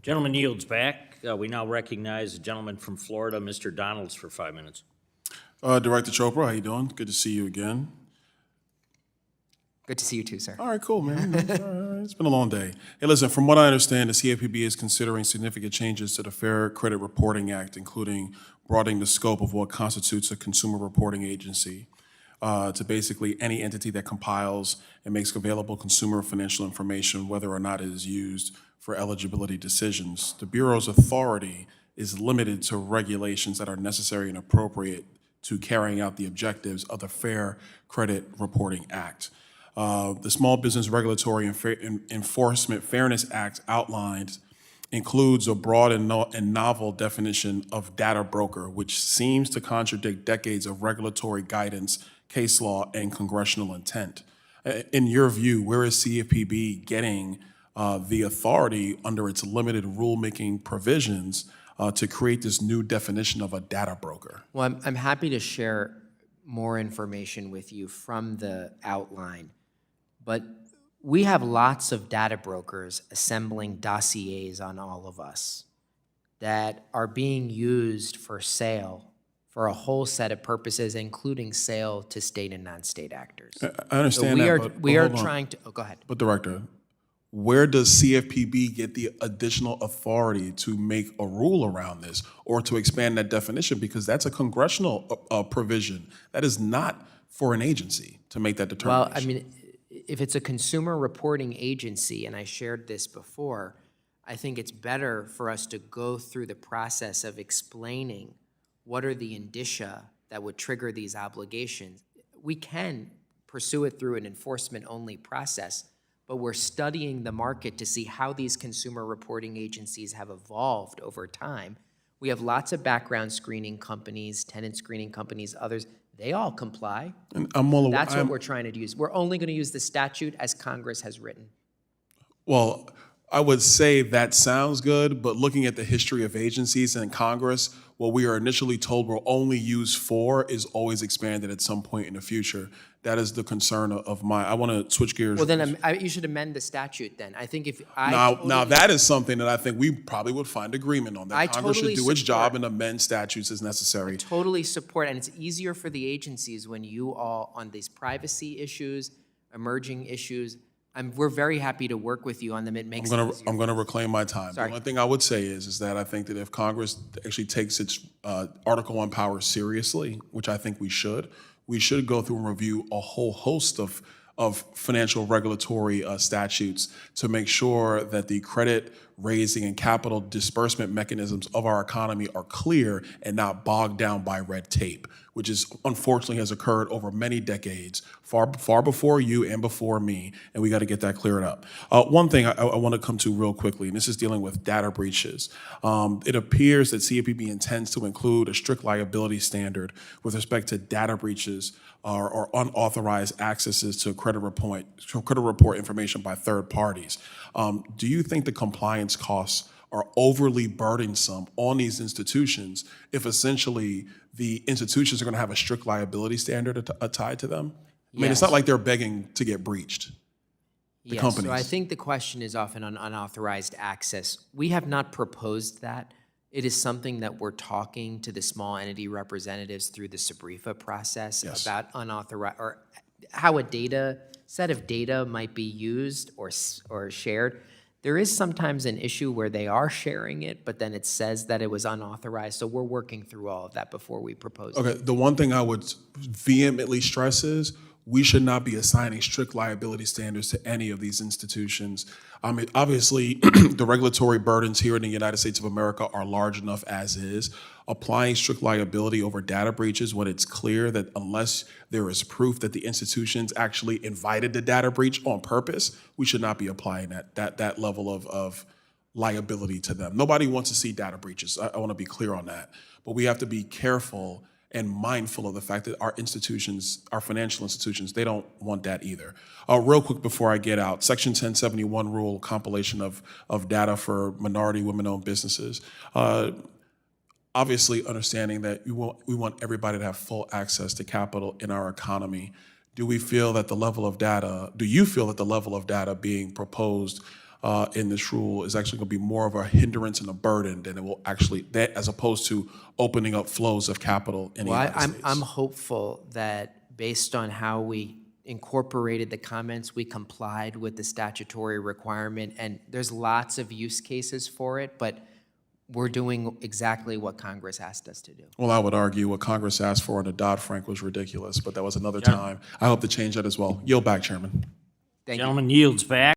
Gentleman yields back. We now recognize the gentleman from Florida, Mr. Donalds, for 5 minutes. Director Chopra, how you doing? Good to see you again. Good to see you too, sir. All right, cool, man. All right. It's been a long day. Hey, listen, from what I understand, the CFPB is considering significant changes to the Fair Credit Reporting Act, including broadening the scope of what constitutes a consumer reporting agency to basically any entity that compiles and makes available consumer financial information, whether or not it is used for eligibility decisions. The Bureau's authority is limited to regulations that are necessary and appropriate to carrying out the objectives of the Fair Credit Reporting Act. The Small Business Regulatory Enforcement Fairness Act includes a broad and novel definition of data broker, which seems to contradict decades of regulatory guidance, case law, and congressional intent. In your view, where is CFPB getting the authority under its limited rulemaking provisions to create this new definition of a data broker? Well, I'm happy to share more information with you from the outline, but we have lots of data brokers assembling dossiers on all of us that are being used for sale for a whole set of purposes, including sale to state and non-state actors. I understand So we are trying to, oh, go ahead. But Director, where does CFPB get the additional authority to make a rule around this or to expand that definition? Because that's a congressional provision. That is not for an agency to make that determination. Well, I mean, if it's a consumer reporting agency, and I shared this before, I think it's better for us to go through the process of explaining what are the indicia that would trigger these obligations. We can pursue it through an enforcement-only process, but we're studying the market to see how these consumer reporting agencies have evolved over time. We have lots of background screening companies, tenant screening companies, others. They all comply. And That's what we're trying to use. We're only going to use the statute as Congress has written. Well, I would say that sounds good, but looking at the history of agencies in Congress, what we are initially told we're only used for is always expanded at some point in the future. That is the concern of mine. I want to switch gears. Well, then you should amend the statute then. I think if I now that is something that I think we probably would find agreement on, that Congress should do its job and amend statutes as necessary. Totally support, and it's easier for the agencies when you all, on these privacy issues, emerging issues, we're very happy to work with you on them. It makes it easier. I'm going to reclaim my time. Sorry. The only thing I would say is that I think that if Congress actually takes its Article 1 power seriously, which I think we should go through and review a whole host of financial regulatory statutes to make sure that the credit raising and capital disbursement mechanisms of our economy are clear and not bogged down by red tape, which is unfortunately has occurred over many decades, far before you and before me, and we got to get that cleared up. One thing I want to come to real quickly, and this is dealing with data breaches. It appears that CFPB intends to include a strict liability standard with respect to data breaches or unauthorized accesses to credit report information by third parties. Do you think the compliance costs are overly burdensome on these institutions if essentially the institutions are going to have a strict liability standard tied to them? I mean, it's not like they're begging to get breached. The companies. So I think the question is often on unauthorized access. We have not proposed that. It is something that we're talking to the small entity representatives through the SBREFA process about unauthorized, or how a set of data might be used or shared. There is sometimes an issue where they are sharing it, but then it says that it was unauthorized. So we're working through all of that before we propose it. Okay, the one thing I would vehemently stress is we should not be assigning strict liability standards to any of these institutions. I mean, obviously, the regulatory burdens here in the United States of America are large enough as is. Applying strict liability over data breaches when it's clear that unless there is proof that the institutions actually invited the data breach on purpose, we should not be applying that level of liability to them. Nobody wants to see data breaches. I want to be clear on that. But we have to be careful and mindful of the fact that our institutions, our financial institutions, they don't want that either. Real quick before I get out, Section 1071 rule, compilation of data for minority women-owned businesses. Obviously understanding that we want everybody to have full access to capital in our economy. Do you feel that the level of data being proposed in this rule is actually going to be more of a hindrance and a burden than it will actually, as opposed to opening up flows of capital in the United States. I'm hopeful that based on how we incorporated the comments, we complied with the statutory requirement, and there's lots of use cases for it, but we're doing exactly what Congress asked us to do. Well, I would argue what Congress asked for under Dodd-Frank was ridiculous, but that was another time. I hope to change that as well. Yield back, Chairman. Thank you. Gentleman yields back.